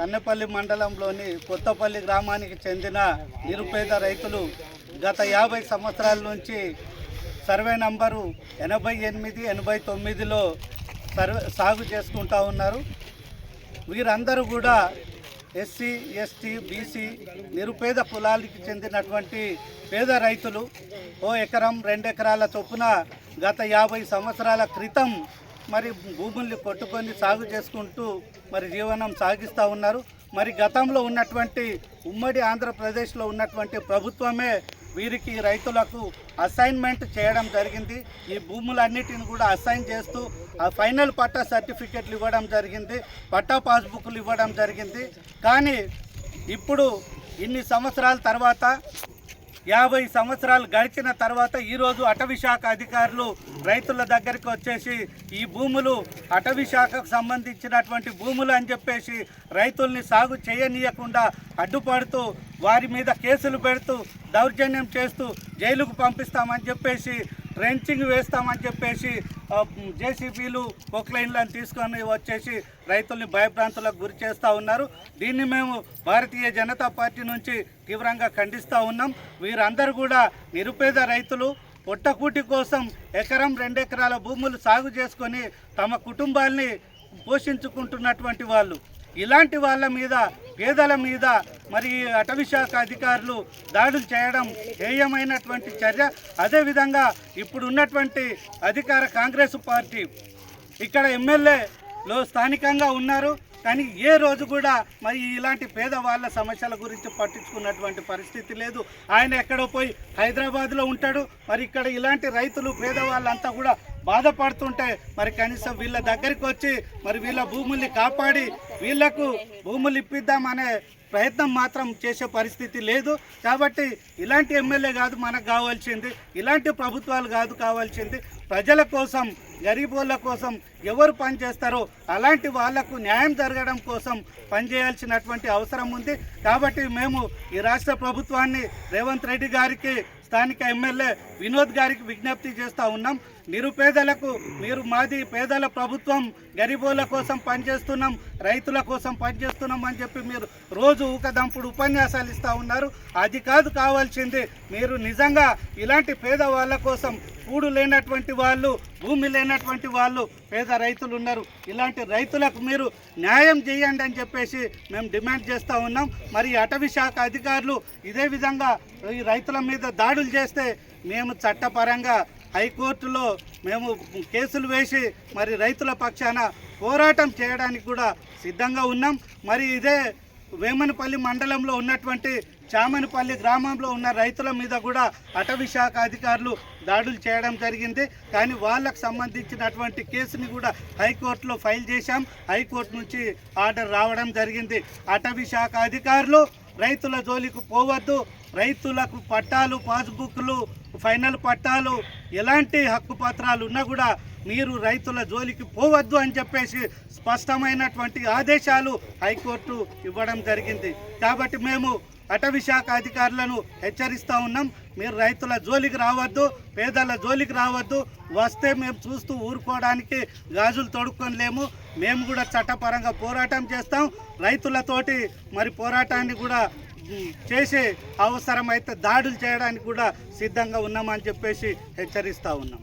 కన్నెపల్లి మండలంలోని కొత్తపల్లి గ్రామానికి చెందిన నిరుపేద రైతులు గత 50 సంవత్సరాల నుంచి సర్వే నంబరు 88, 89లో సాగు చేసుకుంటూ ఉన్నారు. వీరందరూ కూడా ఎస్సీ, ఎస్టీ, బీసీ నిరుపేద కులాలకి చెందినటువంటి పేద రైతులు. 1 ఎకరం 2 ఎకరాల చొప్పున గత 50 సంవత్సరాల క్రితం మరి భూముల్ని కొట్టుకొని సాగు చేసుకుంటూ మరి జీవనం సాగిస్తూ ఉన్నారు. మరి గతంలో ఉన్నటువంటి ఉమ్మడి ఆంధ్రప్రదేశ్లో ఉన్నటువంటి ప్రభుత్వమే వీరికి రైతులకు అసైన్మెంట్ చేయడం జరిగింది. ఈ భూములన్నిటిని కూడా అసైన్ చేస్తూ ఆ ఫైనల్ పట్టా సర్టిఫికెట్లు ఇవ్వడం జరిగింది, పట్టా పాస్బుక్లు ఇవ్వడం జరిగింది. కానీ ఇప్పుడు ఇన్ని సంవత్సరాల తర్వాత 50 సంవత్సరాలు గడిచిన తర్వాత ఈరోజు అటవీ శాఖ అధికారులు రైతుల దగ్గరికి వచ్చేసి ఈ భూములు అటవీ శాఖకు సంబంధించినటువంటి భూములు అని చెప్పేసి రైతుల్ని సాగు చేయనీయకుండా అడ్డుపడుతూ వారి మీద కేసులు పెడుతూ దౌర్జన్యం చేస్తూ జైలుకు పంపిస్తామని చెప్పేసి ట్రెంచింగ్ వేస్తామని చెప్పేసి జేసీబీలు పొక్లైన్లను తీసుకొని వచ్చేసి రైతుల్ని భయభ్రాంతులకు గురి చేస్తూ ఉన్నారు. దీన్ని మేము భారతీయ జనతా పార్టీ నుంచి తీవ్రంగా ఖండిస్తూ ఉన్నాం. వీరందరూ కూడా నిరుపేద రైతులు పొట్టకూటి కోసం 1 ఎకరం 2 ఎకరాల భూములు సాగు చేసుకొని తమ కుటుంబాల్ని పోషించుకుంటున్నటువంటి వాళ్ళు. ఇలాంటి వాళ్ళ మీద, పేదల మీద మరి అటవీ శాఖ అధికారులు దాడులు చేయడం హేయమైనటువంటి చర్య. అదేవిధంగా ఇప్పుడు ఉన్నటువంటి అధికార కాంగ్రెస్ పార్టీ ఇక్కడ ఎమ్మెల్యేలో స్థానికంగా ఉన్నారు, కానీ ఏ రోజు కూడా మరి ఇలాంటి పేదవాళ్ళ సమస్యల గురించి పట్టించుకున్నటువంటి పరిస్థితి లేదు. ఆయన ఎక్కడో పోయి హైదరాబాద్లో ఉంటాడు. మరి ఇక్కడ ఇలాంటి రైతులు పేదవాళ్ళంతా కూడా బాధపడుతుంటే మరి కనీసం వీళ్ళ దగ్గరికి వచ్చి మరి వీళ్ళ భూముల్ని కాపాడి వీళ్లకు భూములు ఇప్పిద్దామనే ప్రయత్నం మాత్రం చేసే పరిస్థితి లేదు. కాబట్టి ఇలాంటి ఎమ్మెల్యే కాదు మనకు కావాల్సింది, ఇలాంటి ప్రభుత్వాలు కాదు కావాల్సింది. ప్రజల కోసం, గరీబోళ్ళ కోసం ఎవరు పనిచేస్తారో అలాంటి వాళ్లకు న్యాయం జరగడం కోసం పనిచేయాల్సినటువంటి అవసరం ఉంది. కాబట్టి మేము ఈ రాష్ట్ర ప్రభుత్వాన్ని రేవంత్ రెడ్డి గారికి, స్థానిక ఎమ్మెల్యే వినోద్ గారికి విజ్ఞప్తి చేస్తూ ఉన్నాం. నిరుపేదలకు మీరు మాది పేదల ప్రభుత్వం, గరీబోళ్ళ కోసం పనిచేస్తున్నాం, రైతుల కోసం పనిచేస్తున్నాం అని చెప్పి మీరు రోజు ఊకదంపుడు ఉపన్యాసాలు ఇస్తూ ఉన్నారు. అది కాదు కావాల్సింది. మీరు నిజంగా ఇలాంటి పేదవాళ్ళ కోసం, కూడు లేనటువంటి వాళ్ళు, భూమి లేనటువంటి వాళ్ళు, పేద రైతులు ఉన్నారు, ఇలాంటి రైతులకు మీరు న్యాయం చేయండి అని చెప్పేసి మేము డిమాండ్ చేస్తూ ఉన్నాం. మరి అటవీ శాఖ అధికారులు ఇదే విధంగా ఈ రైతుల మీద దాడులు చేస్తే మేము చట్టపరంగా హైకోర్టులో మేము కేసులు వేసి మరి రైతుల పక్షాన పోరాటం చేయడానికి కూడా సిద్ధంగా ఉన్నాం. మరి ఇదే వేమనపల్లి మండలంలో ఉన్నటువంటి చామనపల్లి గ్రామంలో ఉన్న రైతుల మీద కూడా అటవీ శాఖ అధికారులు దాడులు చేయడం జరిగింది. కానీ వాళ్ళకు సంబంధించినటువంటి కేసుని కూడా హైకోర్టులో ఫైల్ చేశాం. హైకోర్టు నుంచి ఆర్డర్ రావడం జరిగింది. అటవీ శాఖ అధికారులు రైతుల జోలికి పోవద్దు, రైతులకు పట్టాలు, పాస్బుక్లు, ఫైనల్ పట్టాలు, ఎలాంటి హక్కు పత్రాలు ఉన్నా కూడా మీరు రైతుల జోలికి పోవద్దు అని చెప్పేసి స్పష్టమైనటువంటి ఆదేశాలు హైకోర్టు ఇవ్వడం జరిగింది. కాబట్టి మేము అటవీ శాఖ అధికారులను హెచ్చరిస్తూ ఉన్నాం, మీరు రైతుల జోలికి రావద్దు, పేదల జోలికి రావద్దు. వస్తే మేము చూస్తూ ఊరుకోవడానికి గాజులు తొడుక్కొనలేము. మేము కూడా చట్టపరంగా పోరాటం చేస్తాం. రైతులతోటి మరి పోరాటాన్ని కూడా చేసే అవసరమైతే దాడులు చేయడానికి కూడా సిద్ధంగా ఉన్నామని చెప్పేసి హెచ్చరిస్తూ ఉన్నాం.